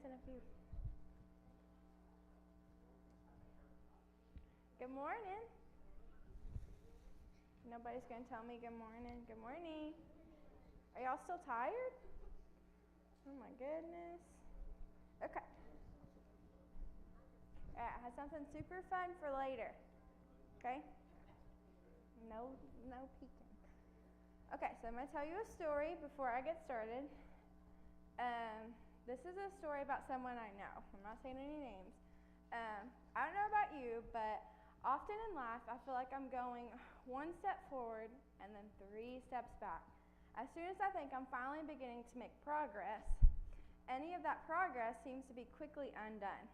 missing a few. Good morning. Nobody's going to tell me good morning. Good morning. Are y'all still tired? Oh my goodness. Okay. I have something super fun for later. Okay? No peeking. Okay, so I'm going to tell you a story before I get started. This is a story about someone I know. I'm not saying any names. I don't know about you, but often in life I feel like I'm going one step forward and then 3 steps back. As soon as I think I'm finally beginning to make progress, any of that progress seems to be quickly undone.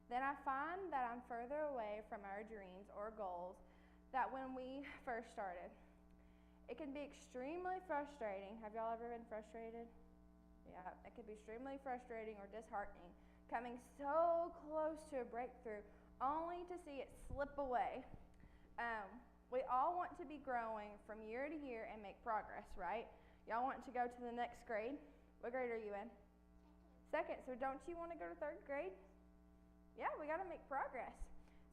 Then I find that I'm further away from our dreams or goals that when we first started. It can be extremely frustrating. Have y'all ever been frustrated? Yeah, it can be extremely frustrating or disheartening, coming so close to a breakthrough only to see it slip away. We all want to be growing from year to year and make progress, right? Y'all want to go to the next grade? What grade are you in? Second. So don't you want to go to 3rd grade? Yeah, we got to make progress.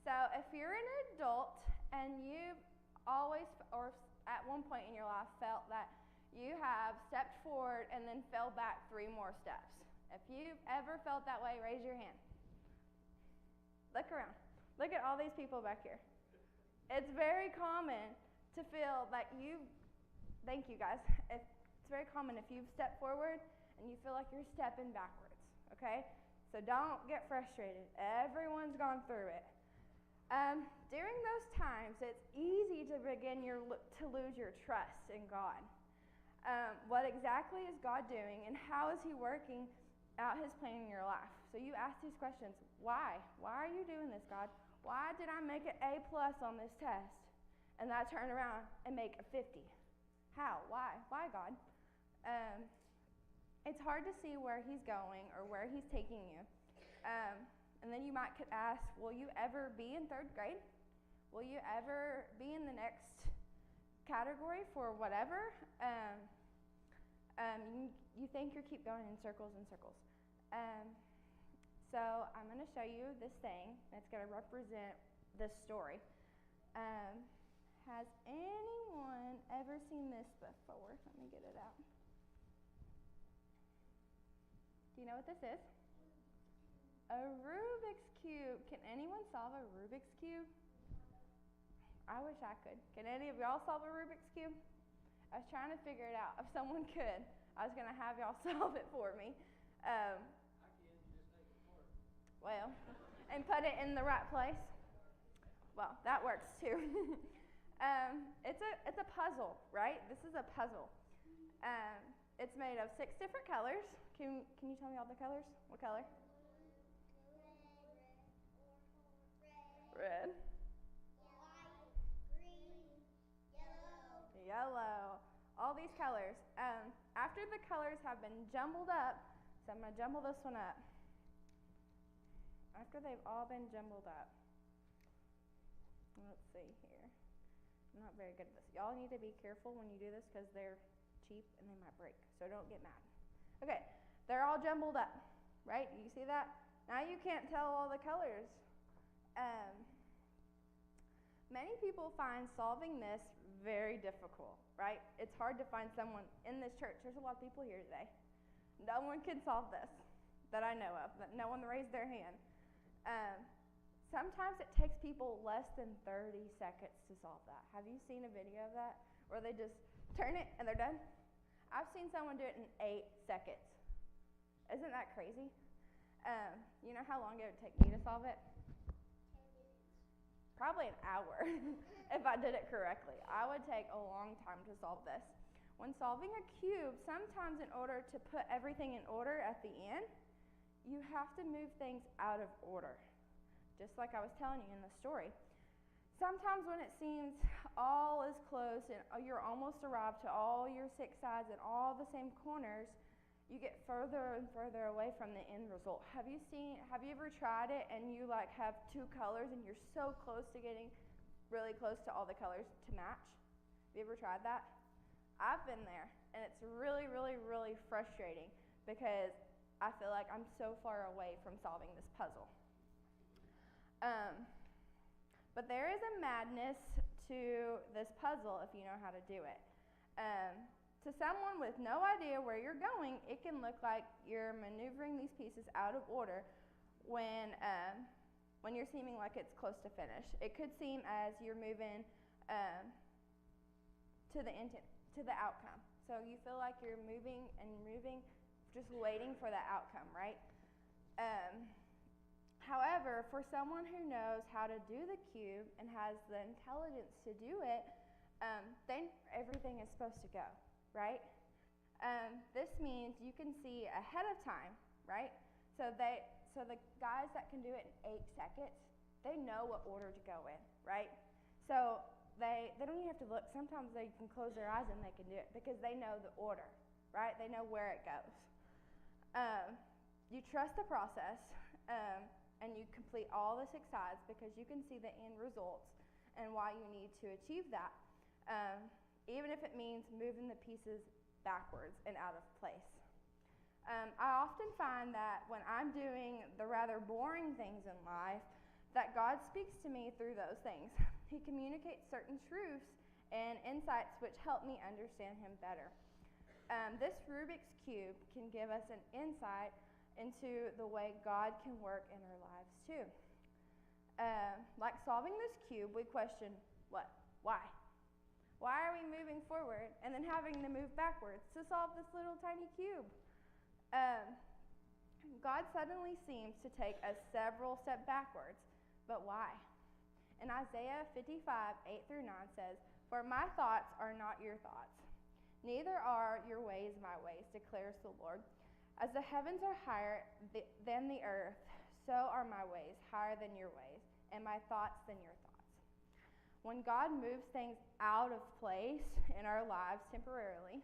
So if you're an adult and you've always, or at one point in your life, felt that you have stepped forward and then fell back 3 more steps. If you've ever felt that way, raise your hand. Look around. Look at all these people back here. It's very common to feel like thank you guys. It's very common if you've stepped forward and you feel like you're stepping backwards, okay? So don't get frustrated. Everyone's gone through it. During those times, it's easy to begin to lose your trust in God. What exactly is God doing, and how is He working out His plan in your life? So you ask these questions. Why? Why are you doing this, God? Why did I make an A+ on this test, and then I turn around and make a 50? How? Why? Why, God? It's hard to see where He's going or where He's taking you. And then you might could ask, will you ever be in 3rd grade? Will you ever be in the next category for whatever? You think you keep going in circles and circles. So I'm going to show you this thing that's going to represent this story. Has anyone ever seen this before? Let me get it out. Do you know what this is? A Rubik's Cube. Can anyone solve a Rubik's Cube? I wish I could. Can any of y'all solve a Rubik's Cube? I was trying to figure it out. If someone could, I was going to have y'all solve it for me. I can. You just take it apart. Well, and put it in the right place. Well, that works too. It's a puzzle, right? This is a puzzle. It's made of 6 different colors. Can you tell me all the colors? What color? Red. White, green, Yellow. All these colors. After the colors have been jumbled up, so I'm going to jumble this one up. After they've all been jumbled up, let's see here. I'm not very good at this. Y'all need to be careful when you do this because they're cheap and they might break, so don't get mad. Okay, they're all jumbled up, right? You see that? Now you can't tell all the colors. Many people find solving this very difficult, right? It's hard to find someone in this church. There's a lot of people here today. No one can solve this that I know of. No one raised their hand. Sometimes it takes people less than 30 seconds to solve that. Have you seen a video of that where they just turn it and they're done? I've seen someone do it in 8 seconds. Isn't that crazy? You know how long it would take me to solve it? Probably an hour if I did it correctly. I would take a long time to solve this. When solving a cube, sometimes in order to put everything in order at the end, you have to move things out of order, just like I was telling you in the story. Sometimes when it seems all is close and you're almost arrived to all your 6 sides and all the same corners, you get further and further away from the end result. Have you ever tried it and you have 2 colors and you're so close to getting really close to all the colors to match? Have you ever tried that? I've been there, and it's really, really, really frustrating because I feel like I'm so far away from solving this puzzle. But there is a madness to this puzzle if you know how to do it. To someone with no idea where you're going, it can look like you're maneuvering these pieces out of order when you're seeming like it's close to finish. It could seem as you're moving to the intent, to the outcome. So you feel like you're moving and moving, just waiting for that outcome, right? However, for someone who knows how to do the cube and has the intelligence to do it, then everything is supposed to go, right? This means you can see ahead of time, right? So the guys that can do it in 8 seconds, they know what order to go in, right? So they don't even have to look. Sometimes they can close their eyes and they can do it because they know the order, right? They know where it goes. You trust the process, and you complete all the 6 sides because you can see the end results and why you need to achieve that, even if it means moving the pieces backwards and out of place. I often find that when I'm doing the rather boring things in life, that God speaks to me through those things. He communicates certain truths and insights which help me understand Him better. This Rubik's Cube can give us an insight into the way God can work in our lives too. Like solving this cube, we question, what? Why? Why are we moving forward and then having to move backwards to solve this little tiny cube? God suddenly seems to take us several steps backwards, but why? In Isaiah 55, 8-9 says, "For my thoughts are not your thoughts, neither are your ways my ways, declares the Lord. As the heavens are higher than the earth, so are my ways higher than your ways, and my thoughts than your thoughts." When God moves things out of place in our lives temporarily,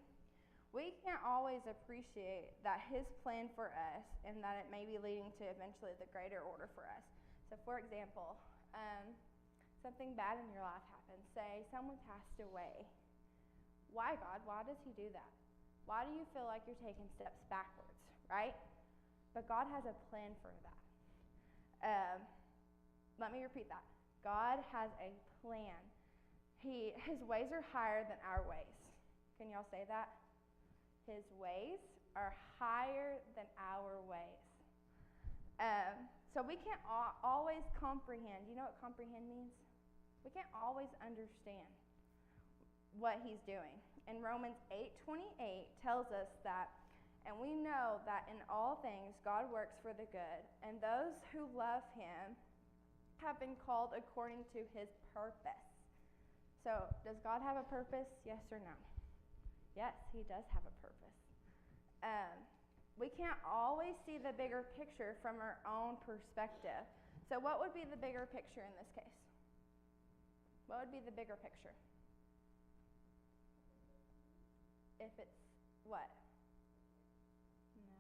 we can't always appreciate that His plan for us and that it may be leading to eventually the greater order for us. So for example, something bad in your life happens. Say someone passed away. Why, God? Why does He do that? Why do you feel like you're taking steps backwards, right? But God has a plan for that. Let me repeat that. God has a plan. His ways are higher than our ways. Can y'all say that? His ways are higher than our ways. So we can't always comprehend. You know what comprehend means? We can't always understand what He's doing. And Romans 8:28 tells us that, and we know that in all things God works for the good, and those who love Him have been called according to His purpose. So, does God have a purpose? Yes or no? Yes, He does have a purpose. We can't always see the bigger picture from our own perspective. So what would be the bigger picture in this case? What would be the bigger picture? If it's what?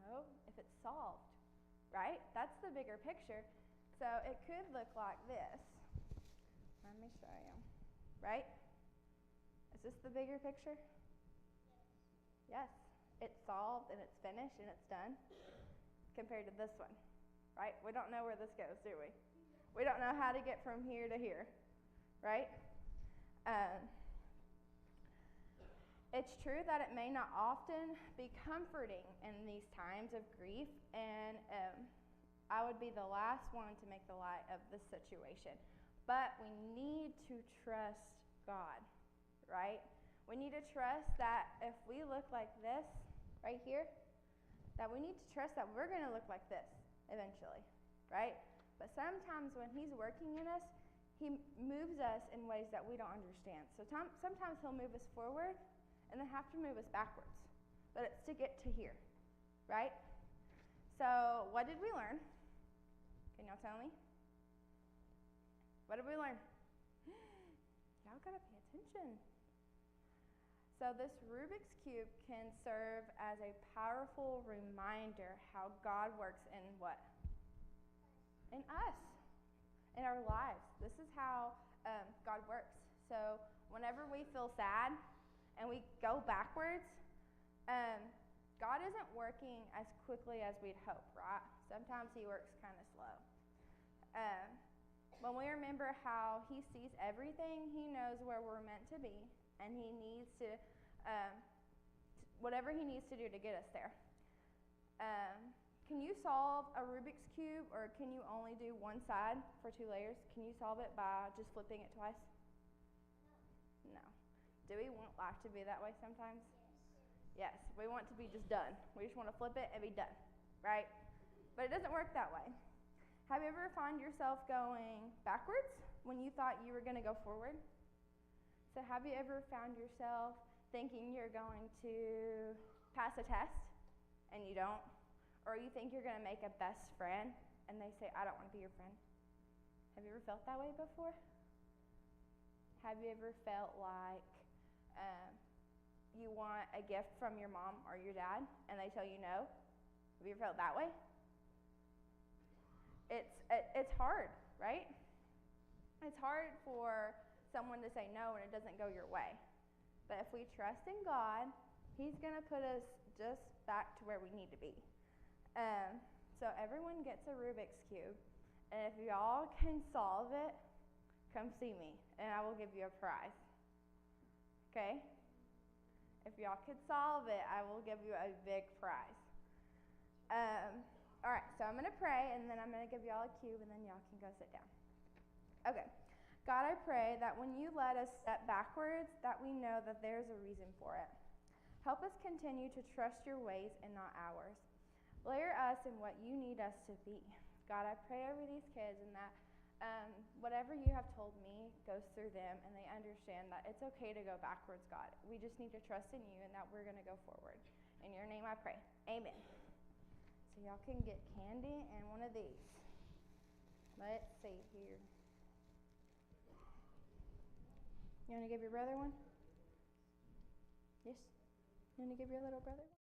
No, if it's solved, right? That's the bigger picture. So it could look like this. Let me show you. Right? Is this the bigger picture? Yes. It's solved and it's finished and it's done compared to this one, right? We don't know where this goes, do we? We don't know how to get from here to here, right? It's true that it may not often be comforting in these times of grief, and I would be the last one to make the light of this situation. But we need to trust God, right? We need to trust that if we look like this right here, that we need to trust that we're going to look like this eventually, right? But sometimes when He's working in us, He moves us in ways that we don't understand. So sometimes He'll move us forward and then have to move us backwards. But it's to get to here, right? So what did we learn? Can y'all tell me? What did we learn? Y'all got to pay attention. So this Rubik's Cube can serve as a powerful reminder how God works in what? In us, in our lives. This is how God works. So whenever we feel sad and we go backwards, God isn't working as quickly as we'd hope, right? Sometimes he works kind of slow. When we remember how he sees everything, he knows where we're meant to be, and he needs to, whatever he needs to do to get us there. Can you solve a Rubik's Cube, or can you only do one side for 2 layers? Can you solve it by just flipping it twice? No. Do we want life to be that way sometimes? Yes. We want to be just done. We just want to flip it and be done, right? But it doesn't work that way. Have you ever found yourself going backwards when you thought you were going to go forward? So have you ever found yourself thinking you're going to pass a test and you don't? Or you think you're going to make a best friend and they say, I don't want to be your friend? Have you ever felt that way before? Have you ever felt like you want a gift from your mom or your dad and they tell you no? Have you ever felt that way? It's hard, right? It's hard for someone to say no when it doesn't go your way. But if we trust in God, he's going to put us just back to where we need to be. So everyone gets a Rubik's Cube, and if y'all can solve it, come see me, and I will give you a prize. Okay? If y'all could solve it, I will give you a big prize. All right, so I'm going to pray, and then I'm going to give y'all a cube, and then y'all can go sit down. Okay. God, I pray that when you let us step backwards, that we know that there's a reason for it. Help us continue to trust your ways and not ours. Layer us in what you need us to be. God, I pray over these kids and that whatever you have told me goes through them, and they understand that it's okay to go backwards, God. We just need to trust in you and that we're going to go forward. In your name I pray. Amen. So y'all can get candy and one of these. Let's see here. You want to give your brother one? Yes? You want to give your little brother one?